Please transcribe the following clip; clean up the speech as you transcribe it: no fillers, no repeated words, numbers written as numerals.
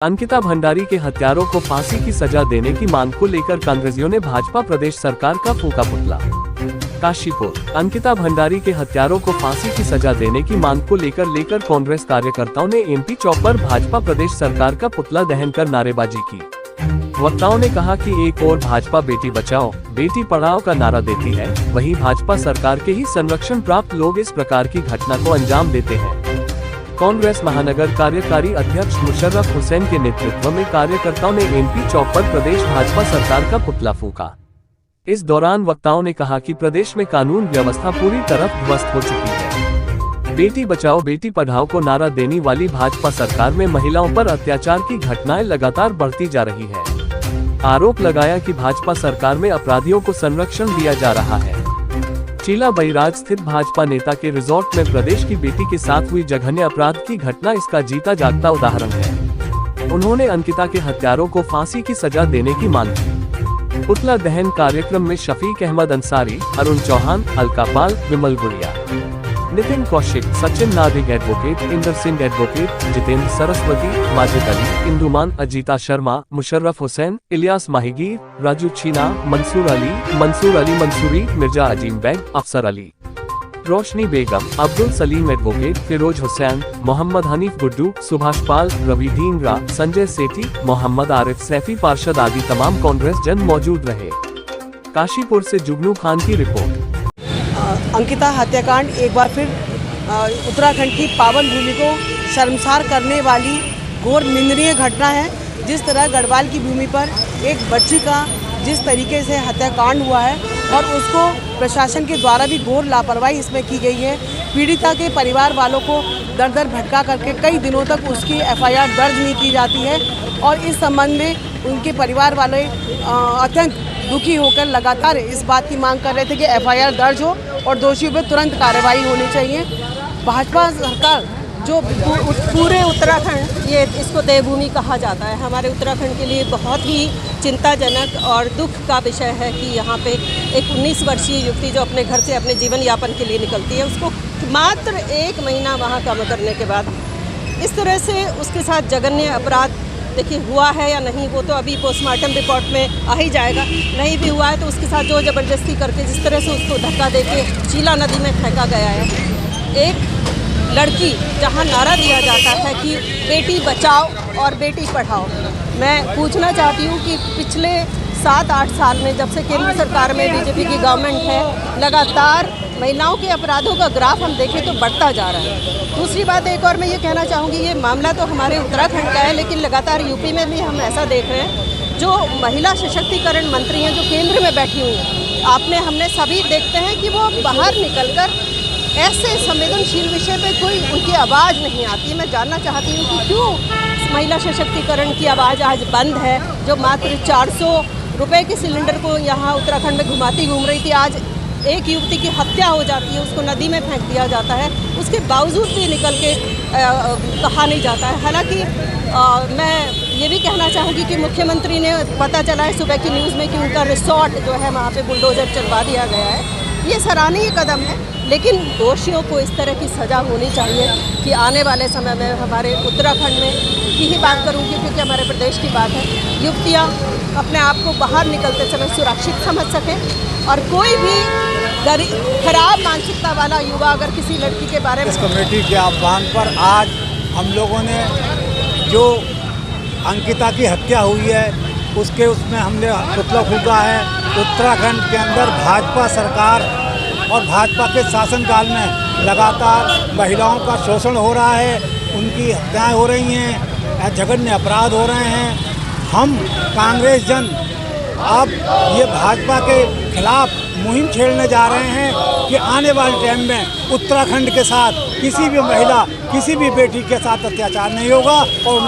अंकिता भंडारी के हत्यारों को फांसी की सजा देने की मांग को लेकर कांग्रेसियों ने भाजपा प्रदेश सरकार का फूंका पुतला। काशीपुर। अंकिता भंडारी के हत्यारों को फांसी की सजा देने की मांग को लेकर कांग्रेस कार्यकर्ताओं ने एमपी चौक पर भाजपा प्रदेश सरकार का पुतला दहन कर नारेबाजी की। वक्ताओं ने कहा कि एक और भाजपा बेटी बचाओ बेटी पढ़ाओ का नारा देती है, वहीं भाजपा सरकार के ही संरक्षण प्राप्त लोग इस प्रकार की घटना को अंजाम देते हैं। कांग्रेस महानगर कार्यकारी अध्यक्ष मुशर्रफ हुसैन के नेतृत्व में कार्यकर्ताओं ने एमपी चौक पर प्रदेश भाजपा सरकार का पुतला फूंका। इस दौरान वक्ताओं ने कहा कि प्रदेश में कानून व्यवस्था पूरी तरह ध्वस्त हो चुकी है। बेटी बचाओ बेटी पढ़ाओ को नारा देने वाली भाजपा सरकार में महिलाओं पर अत्याचार की घटनाएं लगातार बढ़ती जा रही है। आरोप लगाया कि भाजपा सरकार में अपराधियों को संरक्षण दिया जा रहा है। चीला बैराज स्थित भाजपा नेता के रिजॉर्ट में प्रदेश की बेटी के साथ हुई जघन्य अपराध की घटना इसका जीता जागता उदाहरण है। उन्होंने अंकिता के हत्यारों को फांसी की सजा देने की मांग की। पुतला दहन कार्यक्रम में शफीक अहमद अंसारी, अरुण चौहान, अलका पाल, विमल गुड़िया, नितिन कौशिक, सचिन नादिग एडवोकेट, इंदर सिंह एडवोकेट, जितेंद्र सरस्वती, माजिद अली, इंदुमान, अजीता शर्मा, मुशर्रफ हुसैन, इलियास माहीगीर, राजू छीना, मंसूर अली मंसूरी, मिर्जा अजीम बैग, अफसर अली, रोशनी बेगम, अब्दुल सलीम एडवोकेट, फिरोज हुसैन, मोहम्मद हनीफ गुड्डू, सुभाष पाल, रवि ढींगरा, संजय सेठी, मोहम्मद आरिफ सैफी पार्षद आदि तमाम कांग्रेस जन मौजूद रहे। काशीपुर से जुगनू खान की रिपोर्ट। अंकिता हत्याकांड एक बार फिर उत्तराखंड की पावन भूमि को शर्मसार करने वाली घोर निंदनीय घटना है। जिस तरह गढ़वाल की भूमि पर एक बच्ची का जिस तरीके से हत्याकांड हुआ है और उसको प्रशासन के द्वारा भी घोर लापरवाही इसमें की गई है। पीड़िता के परिवार वालों को दर दर भटका करके कई दिनों तक उसकी एफआईआर दर्ज नहीं की जाती है और इस संबंध में उनके परिवार वाले अत्यंत दुखी होकर लगातार इस बात की मांग कर रहे थे कि एफआईआर दर्ज हो और दोषियों पर तुरंत कार्रवाई होनी चाहिए। भाजपा सरकार जो पूरे उत्तराखंड, ये इसको देवभूमि कहा जाता है, हमारे उत्तराखंड के लिए बहुत ही चिंताजनक और दुख का विषय है कि यहाँ पे एक 19 वर्षीय युवती जो अपने घर से अपने जीवन यापन के लिए निकलती है, उसको मात्र 1 महीना वहाँ काम करने के बाद इस तरह से उसके साथ जघन्य अपराध, देखिए हुआ है या नहीं वो तो अभी पोस्टमार्टम रिपोर्ट में आ ही जाएगा। नहीं भी हुआ है तो उसके साथ जो ज़बरदस्ती करके जिस तरह से उसको धक्का देके चीला नदी में फेंका गया है। एक लड़की जहां नारा दिया जाता है कि बेटी बचाओ और बेटी पढ़ाओ, मैं पूछना चाहती हूं कि पिछले 7-8 साल में जब से केंद्र सरकार में बीजेपी की गवर्नमेंट है, लगातार महिलाओं के अपराधों का ग्राफ हम देखें तो बढ़ता जा रहा है। दूसरी बात एक और मैं ये कहना चाहूँगी, ये मामला तो हमारे उत्तराखंड का है लेकिन लगातार यूपी में भी हम ऐसा देख रहे हैं। जो महिला सशक्तिकरण मंत्री हैं जो केंद्र में बैठी हुई हैं, हमने सभी देखते हैं कि वो बाहर निकलकर ऐसे संवेदनशील विषय पे कोई उनकी आवाज़ नहीं आती। मैं जानना चाहती हूँ कि क्यों महिला सशक्तिकरण की आवाज़ आज बंद है। जो मात्र 400 रुपये के सिलेंडर को यहाँ उत्तराखंड में घूम रही थी, आज एक युवती की हत्या हो जाती है, उसको नदी में फेंक दिया जाता है, उसके बावजूद भी निकल के कहा नहीं जाता है। हालांकि मैं ये भी कहना चाहूँगी कि मुख्यमंत्री ने, पता चला है सुबह की न्यूज़ में कि उनका रिसोर्ट जो है वहाँ पे बुलडोजर चलवा दिया गया है। ये सराहनीय कदम है, लेकिन दोषियों को इस तरह की सज़ा होनी चाहिए कि आने वाले समय में हमारे उत्तराखंड में की ही बात करूँगी क्योंकि हमारे प्रदेश की बात है, युवतियाँ अपने आप को बाहर निकलते समय सुरक्षित समझ सकें और कोई भी खराब मानसिकता वाला युवा अगर किसी लड़की के बारे में। इस कमेटी के आह्वान पर आज हम लोगों ने जो अंकिता की हत्या हुई है उसमें हमने पुतला फूंका है। उत्तराखंड के अंदर भाजपा सरकार और भाजपा के शासनकाल में लगातार महिलाओं का शोषण हो रहा है, उनकी हत्याएं हो रही हैं, जघन्य अपराध हो रहे हैं। हम कांग्रेस जन अब ये भाजपा के खिलाफ मुहिम छेड़ने जा रहे हैं कि आने वाले टाइम में उत्तराखंड के साथ किसी भी महिला, किसी भी बेटी के साथ अत्याचार नहीं होगा और